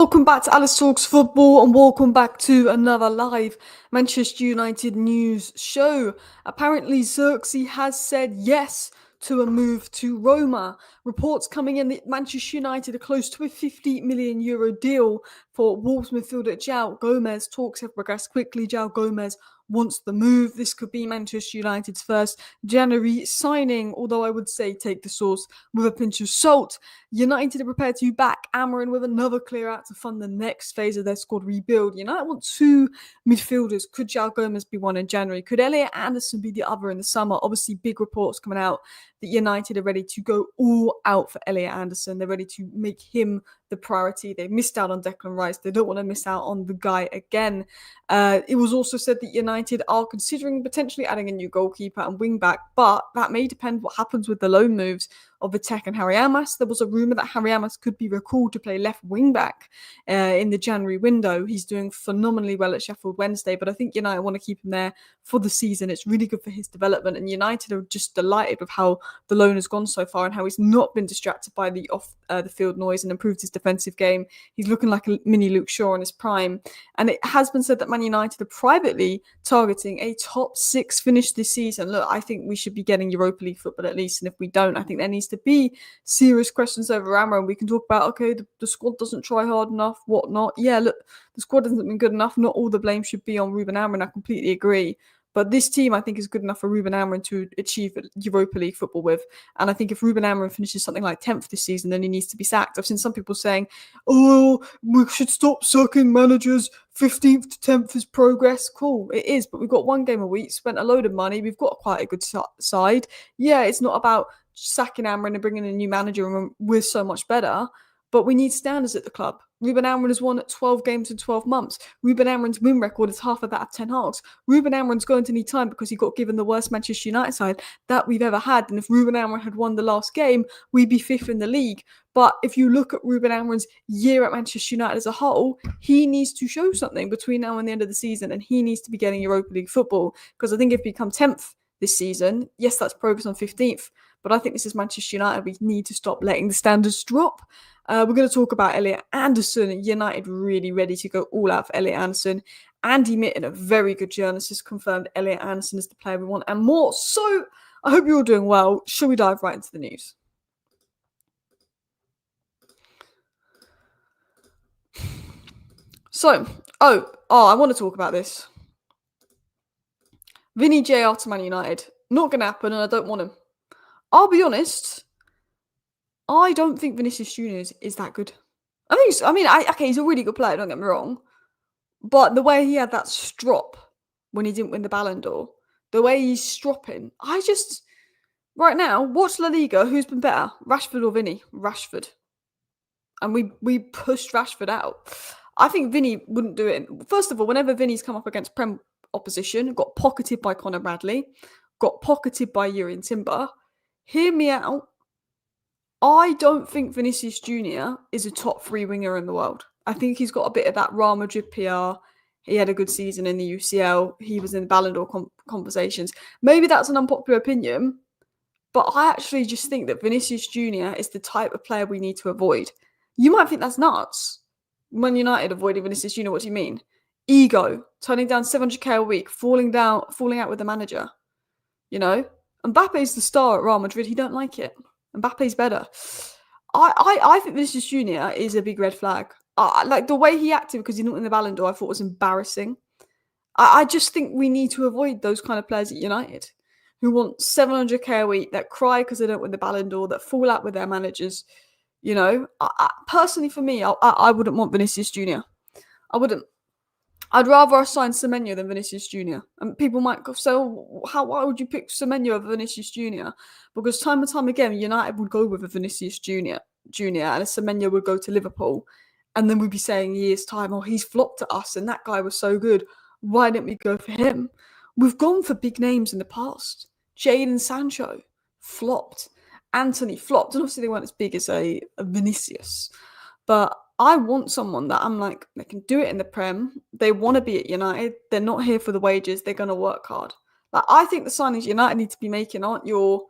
Welcome back to Alice Talks Football and welcome back to another live Manchester United news show. Apparently, Zirkzee has said yes to a move to Roma. Reports coming in that Manchester United are close to a €50 million deal for Wolves midfielder Joao Gomez. Talks have progressed quickly. Joao Gomez wants the move. This could be Manchester United's first January signing, although I would say take the source with a pinch of salt. United are prepared to back Amass with another clear out to fund the next phase of their squad rebuild. United want two midfielders. Could Joao Gomez be one in January? Could Elliot Anderson be the other in the summer? Obviously, big reports coming out that United are ready to go all out for Elliot Anderson. They're ready to make him the priority. They missed out on Declan Rice. They don't want to miss out on the guy again. It was also said that United are considering potentially adding a new goalkeeper and wing back, but that may depend what happens with the loan moves of Vitek and Harry Amass. There was a rumour that Harry Amass could be recalled to play left wing back in the January window. He's doing phenomenally well at Sheffield Wednesday, but I think United want to keep him there for the season. It's really good for his development, and United are just delighted with how the loan has gone so far and how he's not been distracted by the off the field noise and improved his defensive game. He's looking like a mini Luke Shaw in his prime, and it has been said that Man United are privately targeting a top 6 finish this season. Look, I think we should be getting Europa League football at least, and if we don't, I think there needs to be serious questions over Amass, and we can talk about, okay, the squad doesn't try hard enough, whatnot. Yeah, look, the squad hasn't been good enough. Not all the blame should be on Ruben Amorim. I completely agree. But this team, I think, is good enough for Ruben Amorim to achieve Europa League football with. And I think if Ruben Amorim finishes something like 10th this season, then he needs to be sacked. I've seen some people saying, oh, we should stop sucking managers. 15th to 10th is progress. Cool, it is. But we've got one game a week, spent a load of money. We've got quite a good side. Yeah, it's not about sacking Amorim and bringing in a new manager and we're so much better. But we need standards at the club. Ruben Amorim has won 12 games in 12 months. Ruben Amorim's win record is half of that of Ten Hag's. Ruben Amorim's going to need time because he got given the worst Manchester United side that we've ever had. And if Ruben Amorim had won the last game, we'd be 5th in the league. But if you look at Ruben Amorim's year at Manchester United as a whole, he needs to show something between now and the end of the season, and he needs to be getting Europa League football. Because I think if we become 10th this season, yes, that's progress on 15th. But I think this is Manchester United. We need to stop letting the standards drop. We're going to talk about Elliot Anderson. United really ready to go all out for Elliot Anderson. Andy Mitten, a very good journalist, has confirmed Elliot Anderson is the player we want and more. So I hope you're all doing well. Shall we dive right into the news? So, I want to talk about this. Vinny Jr to Man United. Not going to happen, and I don't want him. I'll be honest, I don't think Vinicius Jr is that good. He's a really good player, don't get me wrong. But the way he had that strop when he didn't win the Ballon d'Or, the way he's stropping, right now, watch La Liga, who's been better, Rashford or Vinny? Rashford. And we pushed Rashford out. I think Vinny wouldn't do it. First of all, whenever Vinny's come up against Prem opposition, got pocketed by Conor Bradley, got pocketed by Jurrien Timber. Hear me out. I don't think Vinicius Jr is a top 3 winger in the world. I think he's got a bit of that Real Madrid PR. He had a good season in the UCL. He was in the Ballon d'Or conversations. Maybe that's an unpopular opinion, but I actually just think that Vinicius Jr is the type of player we need to avoid. You might think that's nuts. Man United avoiding Vinicius Jr, what do you mean? Ego, turning down 700k a week, falling out with the manager. You know? Mbappe's the star at Real Madrid. He don't like it. Mbappe's better. I think Vinicius Jr is a big red flag. Like the way he acted because he didn't win the Ballon d'Or, I thought was embarrassing. I just think we need to avoid those kind of players at United who want 700k a week, that cry because they don't win the Ballon d'Or, that fall out with their managers. You know, personally for me, I wouldn't want Vinicius Jr. I wouldn't. I'd rather I sign Semenyo than Vinicius Jr. And people might go, so why would you pick Semenyo over Vinicius Jr? Because time and time again, United would go with a Vinicius Jr. and a Semenyo would go to Liverpool. And then we'd be saying years' time, oh, he's flopped at us and that guy was so good. Why didn't we go for him? We've gone for big names in the past. Jadon Sancho flopped. Anthony flopped. And obviously they weren't as big as a Vinicius. But I want someone that I'm like, they can do it in the Prem. They want to be at United. They're not here for the wages. They're going to work hard. Like, I think the signings United need to be making aren't your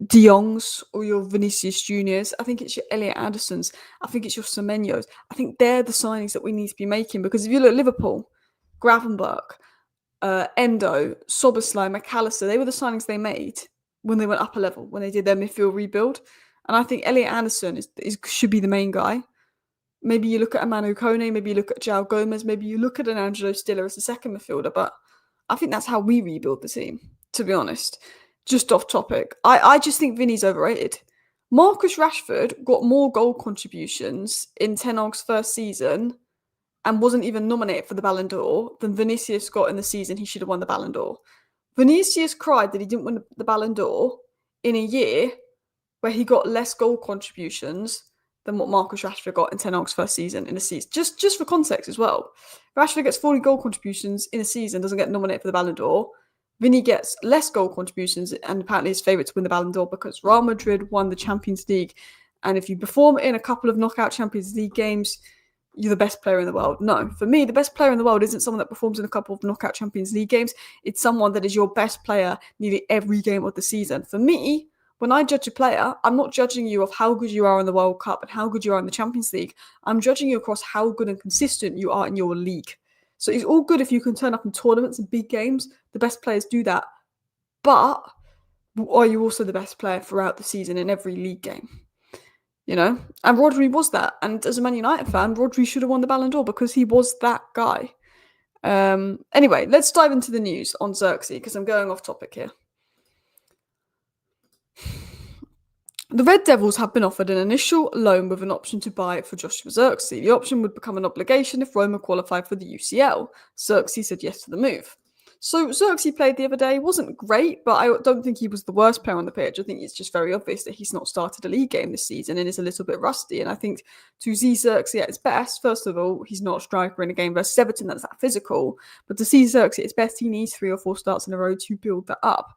De Jongs or your Vinicius Juniors. I think it's your Elliot Andersons. I think it's your Semenyos. I think they're the signings that we need to be making, because if you look at Liverpool, Gravenberch, Endo, Soboslai, McAllister, they were the signings they made when they went up a level, when they did their midfield rebuild. And I think Elliot Anderson should be the main guy. Maybe you look at Manu Kone, maybe you look at Joao Gomez, maybe you look at an Angelo Stiller as the second midfielder, but I think that's how we rebuild the team, to be honest. Just off topic. I just think Vinny's overrated. Marcus Rashford got more goal contributions in Ten Hag's first season and wasn't even nominated for the Ballon d'Or than Vinicius got in the season he should have won the Ballon d'Or. Vinicius cried that he didn't win the Ballon d'Or in a year where he got less goal contributions than what Marcus Rashford got in Ten Hag's first season in a season. Just for context as well. Rashford gets 40 goal contributions in a season, doesn't get nominated for the Ballon d'Or. Vinny gets less goal contributions and apparently is favourite to win the Ballon d'Or because Real Madrid won the Champions League. And if you perform in a couple of knockout Champions League games, you're the best player in the world. No, for me, the best player in the world isn't someone that performs in a couple of knockout Champions League games. It's someone that is your best player nearly every game of the season. For me, when I judge a player, I'm not judging you of how good you are in the World Cup and how good you are in the Champions League. I'm judging you across how good and consistent you are in your league. So it's all good if you can turn up in tournaments and big games. The best players do that. But are you also the best player throughout the season in every league game? You know? And Rodri was that. And as a Man United fan, Rodri should have won the Ballon d'Or because he was that guy. Anyway, let's dive into the news on Zirkzee because I'm going off topic here. The Red Devils have been offered an initial loan with an option to buy it for Joshua Zirkzee. The option would become an obligation if Roma qualified for the UCL. Zirkzee said yes to the move. So Zirkzee played the other day, wasn't great, but I don't think he was the worst player on the pitch. I think it's just very obvious that he's not started a league game this season and is a little bit rusty. And I think to see Zirkzee at his best, first of all, he's not a striker in a game versus Everton that's that physical. But to see Zirkzee at his best, he needs 3 or 4 starts in a row to build that up.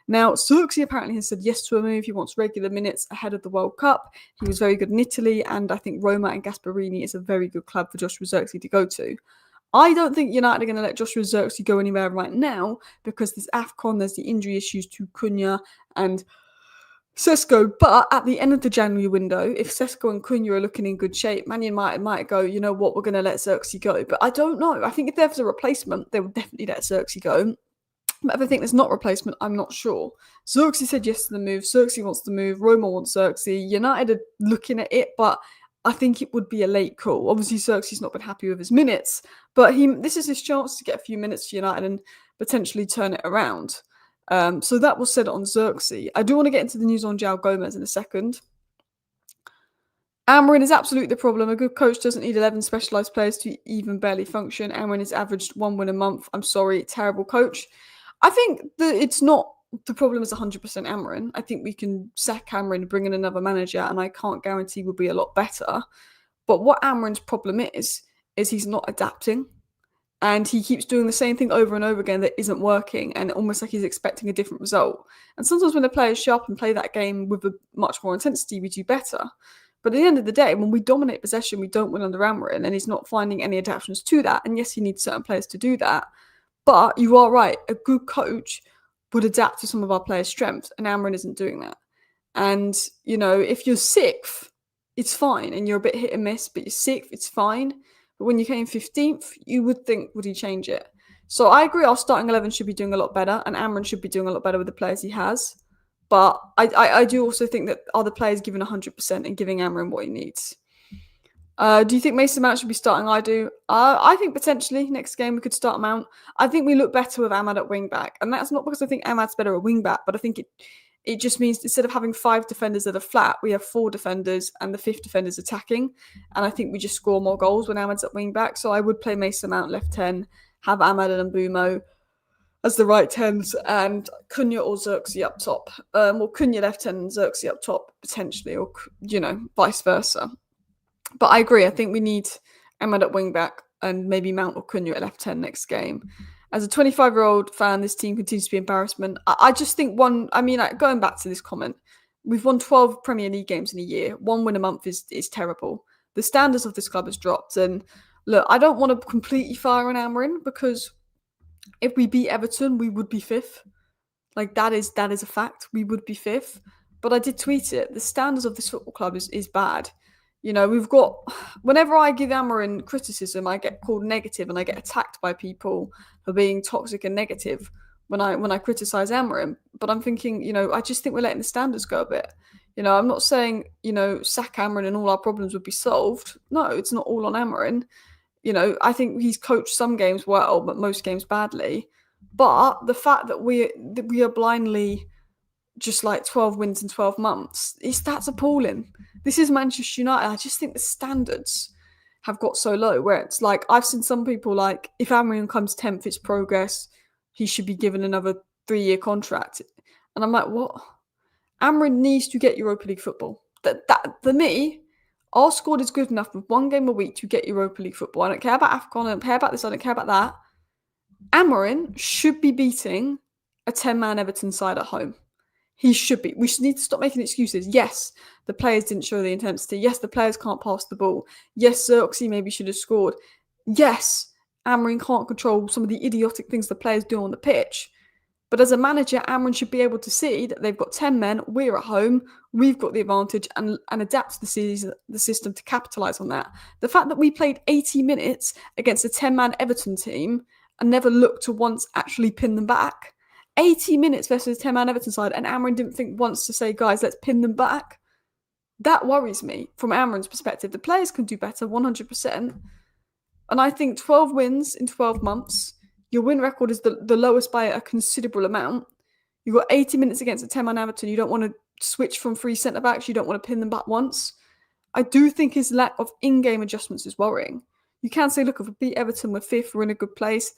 Now, Zirkzee apparently has said yes to a move. He wants regular minutes ahead of the World Cup. He was very good in Italy, and I think Roma and Gasperini is a very good club for Joshua Zirkzee to go to. I don't think United are going to let Joshua Zirkzee go anywhere right now because there's AFCON, there's the injury issues to Cunha and Sesko. But at the end of the January window, if Sesko and Cunha are looking in good shape, Man United might go, you know what, we're going to let Zirkzee go. But I don't know. I think if there's a replacement, they will definitely let Zirkzee go. But if I think there's not a replacement, I'm not sure. Zirkzee said yes to the move. Zirkzee wants to move. Roma wants Zirkzee. United are looking at it, but I think it would be a late call. Obviously, Zirkzee's not been happy with his minutes, but this is his chance to get a few minutes for United and potentially turn it around. So that was said on Zirkzee. I do want to get into the news on Joao Gomez in a second. Amarin is absolutely the problem. A good coach doesn't need 11 specialised players to even barely function. Amarin has averaged 1 win a month. I'm sorry, terrible coach. I think that it's not the problem is 100% Amarin. I think we can sack Amarin, bring in another manager, and I can't guarantee we'll be a lot better. But what Amarin's problem is he's not adapting. And he keeps doing the same thing over and over again that isn't working, and almost like he's expecting a different result. And sometimes when the players show up and play that game with a much more intensity, we do better. But at the end of the day, when we dominate possession, we don't win under Amarin, and he's not finding any adaptations to that. And yes, he needs certain players to do that. But you are right, a good coach would adapt to some of our players' strengths, and Amarin isn't doing that. And, you know, if you're 6th, it's fine, and you're a bit hit and miss, but you're 6th, it's fine. But when you came 15th, you would think, would he change it? So I agree our starting 11 should be doing a lot better, and Amarin should be doing a lot better with the players he has. But I do also think that other players giving 100% and giving Amarin what he needs. Do you think Mason Mount should be starting? I do. I think potentially next game we could start Mount. I think we look better with Amad at wing back. And that's not because I think Amad's better at wing back, but I think it just means instead of having 5 defenders that are flat, we have 4 defenders and the 5th defender's attacking. And I think we just score more goals when Amad's at wing back. So I would play Mason Mount left 10, have Amad and Mbumo as the right 10s, and Cunha or Zirkzee up top. Or Cunha left 10 and Zirkzee up top, potentially, or, you know, vice versa. But I agree. I think we need Ahmad at wing back and maybe Mount or Cunha at left 10 next game. As a 25-year-old fan, this team continues to be embarrassment. I just think going back to this comment, we've won 12 Premier League games in a year. 1 win a month is terrible. The standards of this club has dropped. And look, I don't want to completely fire on Amarin because if we beat Everton, we would be 5th. Like that is a fact. We would be 5th. but I did tweet it. The standards of this football club is bad. You know, we've got, whenever I give Amarin criticism, I get called negative and I get attacked by people for being toxic and negative when I criticize Amarin. But I'm thinking, you know, I just think we're letting the standards go a bit. You know, I'm not saying, you know, sack Amarin and all our problems would be solved. No, it's not all on Amarin. You know, I think he's coached some games well, but most games badly. But the fact that we are blindly just like 12 wins in 12 months, that's appalling. This is Manchester United. I just think the standards have got so low where it's like, I've seen some people like, if Amarin comes 10th, it's progress. He should be given another 3-year contract. And I'm like, what? Amarin needs to get Europa League football. That for me, our squad is good enough with one game a week to get Europa League football. I don't care about AFCON, I don't care about this, I don't care about that. Amarin should be beating a 10-man Everton side at home. He should be. We need to stop making excuses. Yes, the players didn't show the intensity. Yes, the players can't pass the ball. Yes, Zirkzee maybe should have scored. Yes, Amarin can't control some of the idiotic things the players do on the pitch. But as a manager, Amarin should be able to see that they've got 10 men, we're at home, we've got the advantage, and adapt the system to capitalise on that. The fact that we played 80 minutes against a 10-man Everton team and never looked to once actually pin them back, 80 minutes versus 10-man Everton side, and Amarin didn't think once to say, guys, let's pin them back. That worries me from Amarin's perspective. The players can do better, 100%. And I think 12 wins in 12 months, your win record is the lowest by a considerable amount. You've got 80 minutes against a 10-man Everton. You don't want to switch from 3 centre-backs. You don't want to pin them back once. I do think his lack of in-game adjustments is worrying. You can say, look, if we beat Everton, we're 5th, we're in a good place.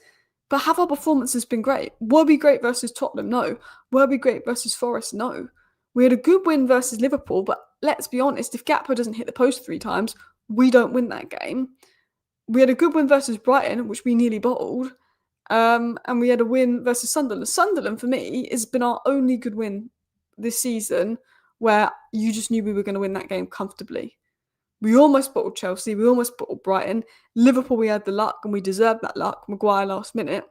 But have our performances been great? Were we great versus Tottenham? No. Were we great versus Forest? No. We had a good win versus Liverpool, but let's be honest, if Gakpo doesn't hit the post 3 times, we don't win that game. We had a good win versus Brighton, which we nearly bottled, and we had a win versus Sunderland. Sunderland, for me, has been our only good win this season where you just knew we were going to win that game comfortably. We almost bottled Chelsea. We almost bottled Brighton. Liverpool, we had the luck, and we deserved that luck. Maguire last minute.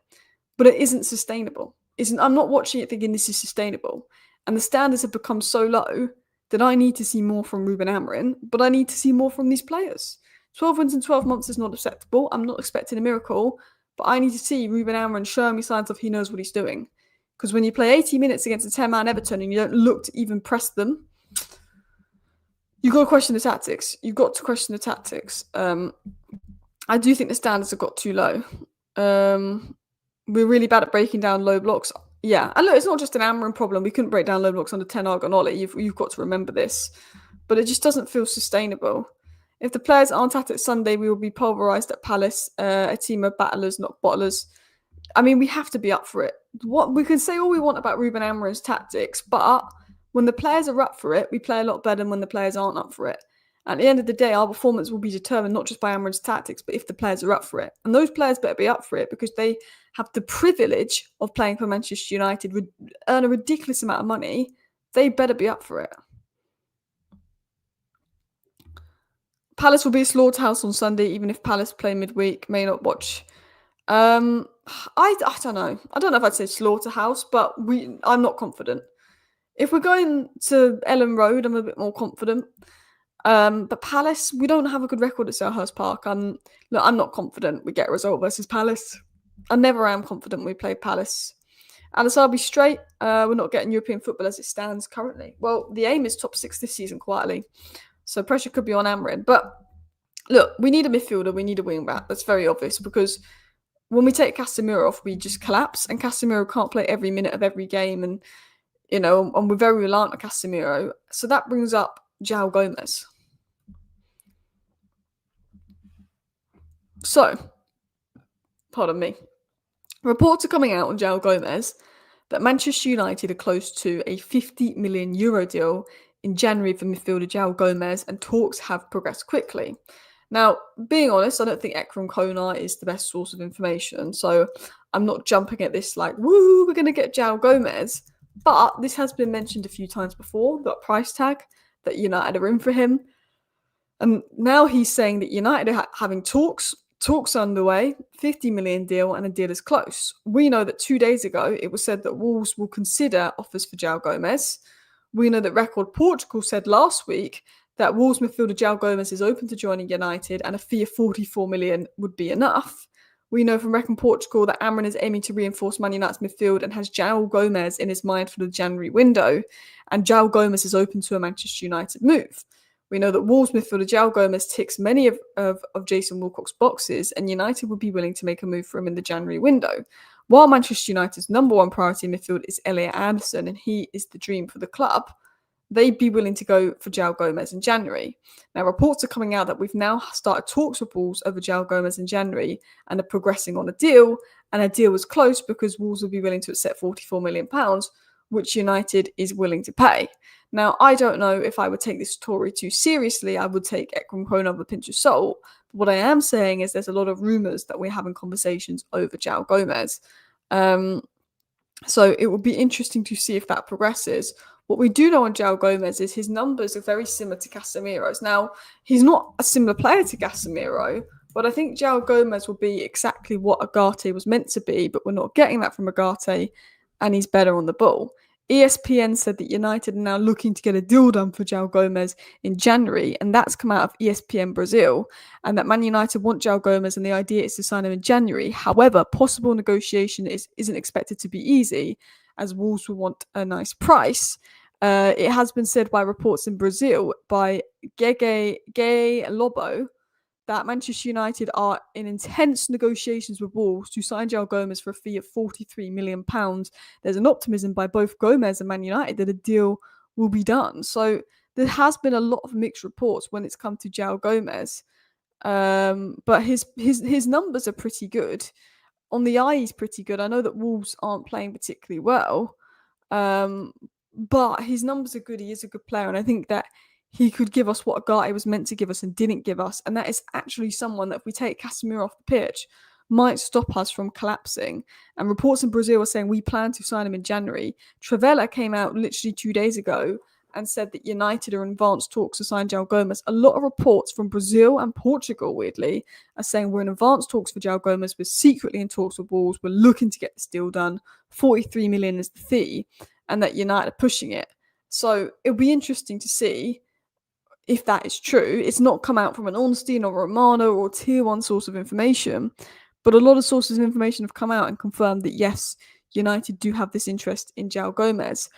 But it isn't sustainable. I'm not watching it thinking this is sustainable. And the standards have become so low that I need to see more from Ruben Amorim, but I need to see more from these players. 12 wins in 12 months is not acceptable. I'm not expecting a miracle, but I need to see Ruben Amorim showing me signs of he knows what he's doing. Because when you play 80 minutes against a 10-man Everton and you don't look to even press them, you've got to question the tactics. You've got to question the tactics. I do think the standards have got too low. We're really bad at breaking down low blocks. Yeah, and look, it's not just an Amorim problem. We couldn't break down low blocks under Ten Hag and Ollie. You've got to remember this. But it just doesn't feel sustainable. If the players aren't at it Sunday, we will be pulverised at Palace, a team of battlers, not bottlers. I mean, we have to be up for it. What we can say all we want about Ruben Amorim's tactics, but when the players are up for it, we play a lot better than when the players aren't up for it. At the end of the day, our performance will be determined not just by Amorim's tactics, but if the players are up for it. And those players better be up for it because they have the privilege of playing for Manchester United, earn a ridiculous amount of money. They better be up for it. Palace will be a slaughterhouse on Sunday, even if Palace play midweek. May not watch. I don't know. I don't know if I'd say slaughterhouse, but I'm not confident. If we're going to Ellen Road, I'm a bit more confident. But Palace, we don't have a good record at Selhurst Park. I'm not confident we get a result versus Palace. I never am confident we play Palace. Alice, I'll be straight. We're not getting European football as it stands currently. Well, the aim is top 6 this season, quietly. So pressure could be on Amorim. But look, we need a midfielder. We need a wing back. That's very obvious because when we take Casemiro off, we just collapse. And Casemiro can't play every minute of every game. And, and we're very reliant on Casemiro. So that brings up Joao Gomez. So, pardon me. Reports are coming out on Joao Gomez that Manchester United are close to a €50 million deal in January for midfielder Joao Gomez, and talks have progressed quickly. Now, being honest, I don't think Ekrem Konar is the best source of information, so I'm not jumping at this like, woo, we're going to get Joao Gomez. But this has been mentioned a few times before, that price tag, that United are in for him. And now he's saying that United are having talks underway, 50 million deal, and a deal is close. We know that 2 days ago, it was said that Wolves will consider offers for Joao Gomez. We know that Record Portugal said last week that Wolves midfielder Joao Gomez is open to joining United and a fee of 44 million would be enough. We know from Record Portugal that Amrin is aiming to reinforce Man United's midfield and has Joao Gomez in his mind for the January window, and Joao Gomez is open to a Manchester United move. We know that Wolves midfielder Joao Gomez ticks many of Jason Wilcock's boxes, and United would be willing to make a move for him in the January window. While Manchester United's number one priority in midfield is Elliot Anderson, and he is the dream for the club, they'd be willing to go for Joao Gomez in January. Now, reports are coming out that we've now started talks with Wolves over Joao Gomez in January and are progressing on a deal, and a deal was close because Wolves would be willing to accept £44 million, which United is willing to pay. Now, I don't know if I would take this story too seriously. I would take Ekram Kona with a pinch of salt. But what I am saying is there's a lot of rumours that we're having conversations over Joao Gomez. So it will be interesting to see if that progresses. What we do know on Joao Gomez is his numbers are very similar to Casemiro's. Now, he's not a similar player to Casemiro, but I think Joao Gomez will be exactly what Agate was meant to be, but we're not getting that from Agate, and he's better on the ball. ESPN said that United are now looking to get a deal done for Joao Gomez in January, and that's come out of ESPN Brazil, and that Man United want Joao Gomez, and the idea is to sign him in January. However, possible negotiation isn't expected to be easy, as Wolves will want a nice price. It has been said by reports in Brazil by Gay Lobo that Manchester United are in intense negotiations with Wolves to sign Joao Gomez for a fee of £43 million. There's an optimism by both Gomez and Man United that a deal will be done. So there has been a lot of mixed reports when it's come to Joao Gomez. But his numbers are pretty good. On the eye, he's pretty good. I know that Wolves aren't playing particularly well. But his numbers are good. He is a good player. And I think that he could give us what Agate was meant to give us and didn't give us. And that is actually someone that, if we take Casemiro off the pitch, might stop us from collapsing. And reports in Brazil are saying we plan to sign him in January. Trivela came out literally 2 days ago and said that United are in advanced talks to sign Joao Gomez. A lot of reports from Brazil and Portugal, weirdly, are saying we're in advanced talks for Joao Gomez. We're secretly in talks with Wolves. We're looking to get this deal done. 43 million is the fee, and that United are pushing it. So it'll be interesting to see if that is true. It's not come out from an Ornstein or Romano or tier one source of information, but a lot of sources of information have come out and confirmed that yes, United do have this interest in Joao Gomez.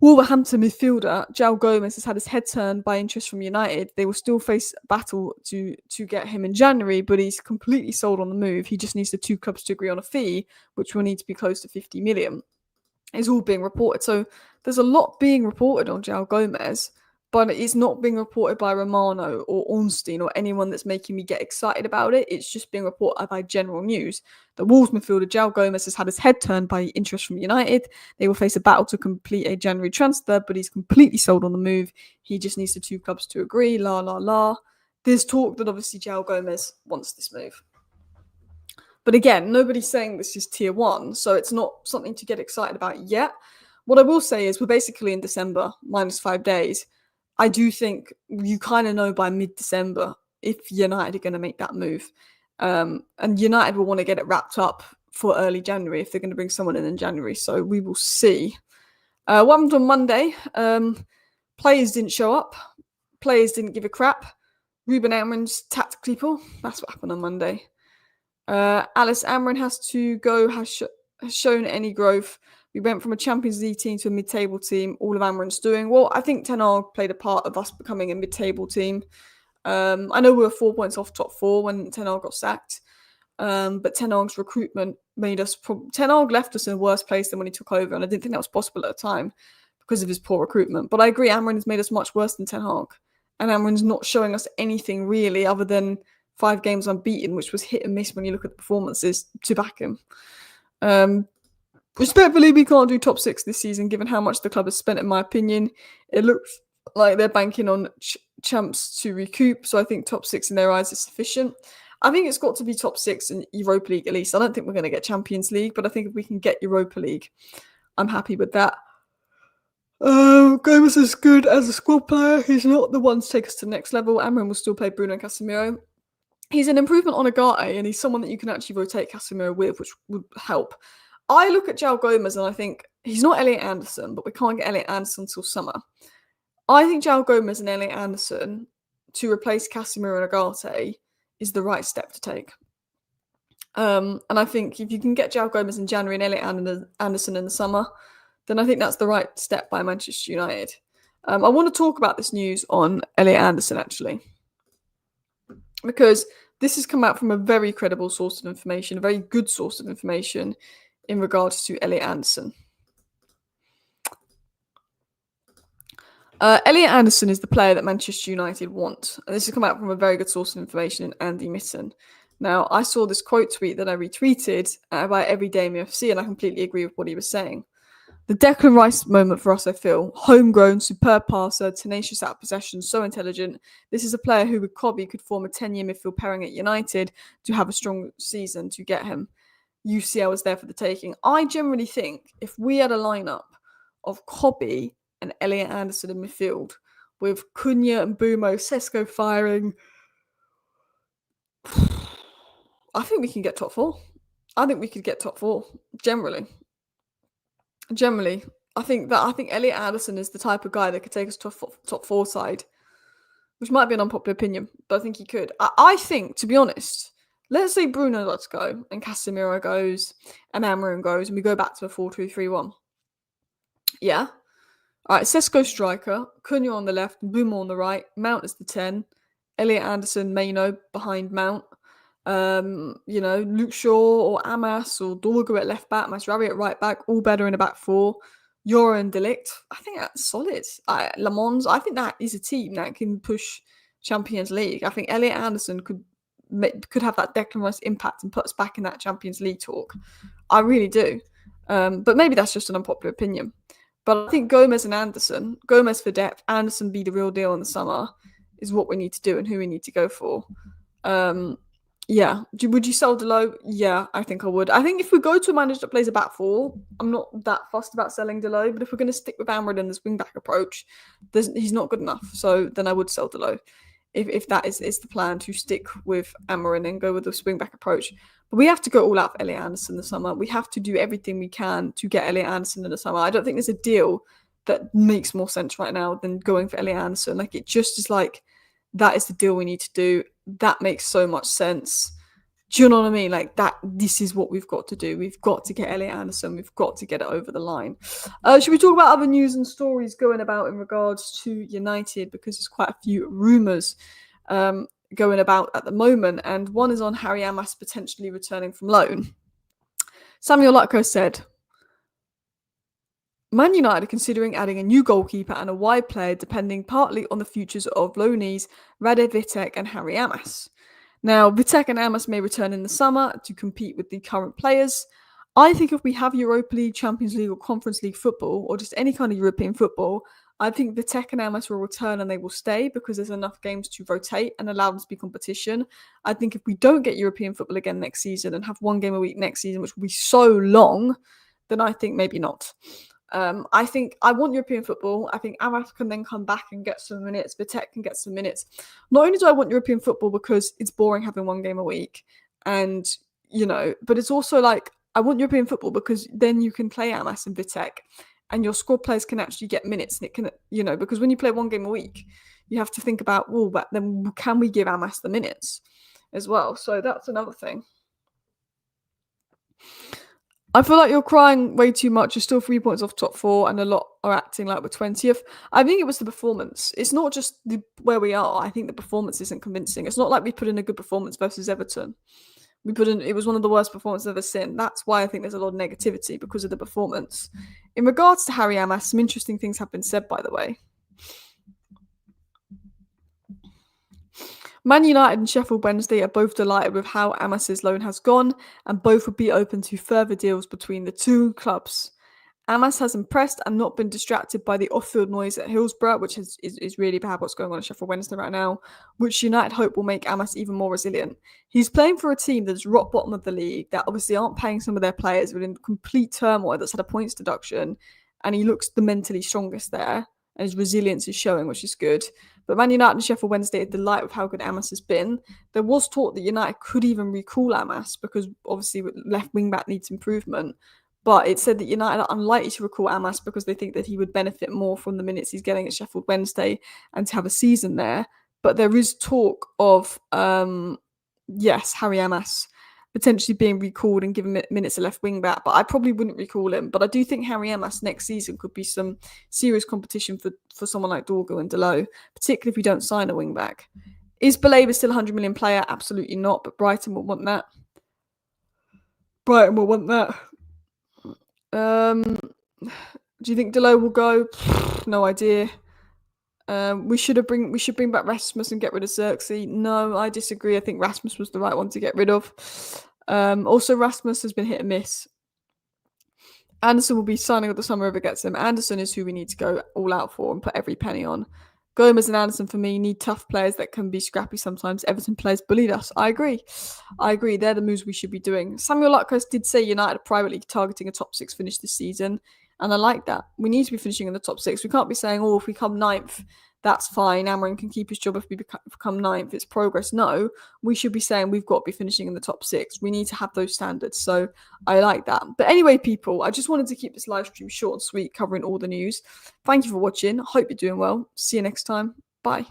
Wolverhampton midfielder Joao Gomez has had his head turned by interest from United. They will still face a battle to get him in January, but he's completely sold on the move. He just needs the two clubs to agree on a fee, which will need to be close to 50 million. It's all being reported. So there's a lot being reported on Joao Gomez, but it's not being reported by Romano or Ornstein or anyone that's making me get excited about it. It's just being reported by general news. The Wolves midfielder Joao Gomez has had his head turned by interest from United. They will face a battle to complete a January transfer, but he's completely sold on the move. He just needs the two clubs to agree. La, la, la. There's talk that obviously Joao Gomez wants this move. But again, nobody's saying this is tier one, so it's not something to get excited about yet. What I will say is we're basically in December, minus 5 days. I do think you kind of know by mid-December if United are going to make that move. And United will want to get it wrapped up for early January if they're going to bring someone in January. So we will see. What happened on Monday? Players didn't show up. Players didn't give a crap. Ruben Amorim's tactically poor. That's what happened on Monday. Alice Amrin has to go, has shown any growth. We went from a Champions League team to a mid-table team. All of Amarin's doing well. I think Ten Hag played a part of us becoming a mid-table team. I know we were 4 points off top four when Ten Hag got sacked. But Ten Hag's recruitment made us... Ten Hag left us in a worse place than when he took over, and I didn't think that was possible at the time because of his poor recruitment. But I agree, Amarin has made us much worse than Ten Hag. And Amarin's not showing us anything really other than 5 games unbeaten, which was hit and miss when you look at the performances to back him. Respectfully, we can't do top 6 this season, given how much the club has spent, in my opinion. It looks like they're banking on champs to recoup, so I think top 6 in their eyes is sufficient. I think it's got to be top 6 in Europa League at least. I don't think we're going to get Champions League, but I think if we can get Europa League, I'm happy with that. Gomes is good as a squad player. He's not the one to take us to the next level. Amarin will still play Bruno and Casemiro. He's an improvement on Agate, and he's someone that you can actually rotate Casemiro with, which would help. I look at Joao Gomez and I think he's not Elliot Anderson, but we can't get Elliot Anderson till summer. I think Joao Gomez and Elliot Anderson to replace Casemiro and Agate is the right step to take. And I think if you can get Joao Gomez in January and Elliot Anderson in the summer, then I think that's the right step by Manchester United. I want to talk about this news on Elliot Anderson, actually, because this has come out from a very credible source of information, a very good source of information in regards to Elliot Anderson. Elliot Anderson is the player that Manchester United want. And this has come out from a very good source of information in Andy Mitten. Now, I saw this quote tweet that I retweeted about Everyday MFC, and I completely agree with what he was saying. The Declan Rice moment for us, I feel. Homegrown, superb passer, tenacious out of possession, so intelligent. This is a player who with Kobe could form a 10-year midfield pairing at United to have a strong season to get him. UCL was there for the taking. I generally think if we had a lineup of Kobe and Elliot Anderson in midfield with Cunha and Bumo, Sesko firing, I think we can get top four. I think we could get top four, generally. I think Elliot Anderson is the type of guy that could take us to top four side, which might be an unpopular opinion, but I think he could. I think, to be honest, let's say Bruno lets go and Casemiro goes and Amarin goes and we go back to a 4-2-3-1. Yeah. All right, Sesko striker, Cunha on the left, Bumo on the right, Mount is the 10, Elliot Anderson, Maino behind Mount. Luke Shaw or Amass or Dorgu at left back, Masraoui at right back, all better in a back four. Yora and Delict, I think that's solid. Le Mans, I think that is a team that can push Champions League. I think Elliot Anderson could have that Declan Rice impact and put us back in that Champions League talk. I really do. But maybe that's just an unpopular opinion. But I think Gomez and Anderson, Gomez for depth, Anderson be the real deal in the summer is what we need to do and who we need to go for. Yeah. Would you sell Delo? Yeah, I think I would. I think if we go to a manager that plays a back four, I'm not that fussed about selling Delo. But if we're going to stick with Amarin and this wing back approach, he's not good enough. So then I would sell Delo. If that is the plan, to stick with Amarin and go with the swing back approach. But we have to go all out for Elliot Anderson in the summer. We have to do everything we can to get Elliot Anderson in the summer. I don't think there's a deal that makes more sense right now than going for Elliot Anderson. Like, it just is like, that is the deal we need to do. That makes so much sense. Do you know what I mean? Like, that, this is what we've got to do. We've got to get Elliot Anderson. We've got to get it over the line. Should we talk about other news and stories going about in regards to United? Because there's quite a few rumours going about at the moment. And one is on Harry Amass potentially returning from loan. Samuel Lutko said, Man United are considering adding a new goalkeeper and a wide player depending partly on the futures of loanees Rade Vitek and Harry Amass. Now, Vitek and Amass may return in the summer to compete with the current players. I think if we have Europa League, Champions League or Conference League football, or just any kind of European football, I think Vitek and Amass will return and they will stay because there's enough games to rotate and allow them to be competition. I think if we don't get European football again next season and have one game a week next season, which will be so long, then I think maybe not. I think I want European football. I think Amass can then come back and get some minutes. Vitek can get some minutes. Not only do I want European football because it's boring having one game a week, and but it's also like I want European football because then you can play Amass and Vitek, and your squad players can actually get minutes. And it can, because when you play one game a week, you have to think about, but then can we give Amass the minutes as well? So that's another thing. I feel like you're crying way too much. You're still 3 points off top four, and a lot are acting like we're 20th. I think it was the performance. It's not just where we are. I think the performance isn't convincing. It's not like we put in a good performance versus Everton. It was one of the worst performances I've ever seen. That's why I think there's a lot of negativity because of the performance. In regards to Harry Amass, some interesting things have been said, by the way. Man United and Sheffield Wednesday are both delighted with how Amass's loan has gone, and both would be open to further deals between the two clubs. Amass has impressed and not been distracted by the off-field noise at Hillsborough, which is really bad what's going on at Sheffield Wednesday right now, which United hope will make Amass even more resilient. He's playing for a team that's rock bottom of the league, that obviously aren't paying some of their players, within complete turmoil, that's had a points deduction, and he looks the mentally strongest there, and his resilience is showing, which is good. But Man United and Sheffield Wednesday are delighted with how good Amass has been. There was talk that United could even recall Amass because obviously left wing back needs improvement. But it said that United are unlikely to recall Amass because they think that he would benefit more from the minutes he's getting at Sheffield Wednesday and to have a season there. But there is talk of, Harry Amass potentially being recalled and given minutes of left wing back. But I probably wouldn't recall him. But I do think Harry Amass next season could be some serious competition for someone like Dorgo and Delo, particularly if we don't sign a wing back. Is Baleba still a 100 million player? Absolutely not. But Brighton will want that. Do you think Delo will go? No idea. We should bring back Rasmus and get rid of Zirkzee. No, I disagree. I think Rasmus was the right one to get rid of. Also, Rasmus has been hit and miss. Anderson will be signing up the summer if it gets him. Anderson is who we need to go all out for and put every penny on. Gomes and Anderson, for me, need tough players that can be scrappy sometimes. Everton players bullied us. I agree. They're the moves we should be doing. Samuel Lutkos did say United are privately targeting a top 6 finish this season. And I like that. We need to be finishing in the top 6. We can't be saying, if we come 9th, that's fine. Amarim can keep his job if we become 9th. It's progress. No, we should be saying we've got to be finishing in the top 6. We need to have those standards. So I like that. But anyway, people, I just wanted to keep this live stream short and sweet, covering all the news. Thank you for watching. I hope you're doing well. See you next time. Bye.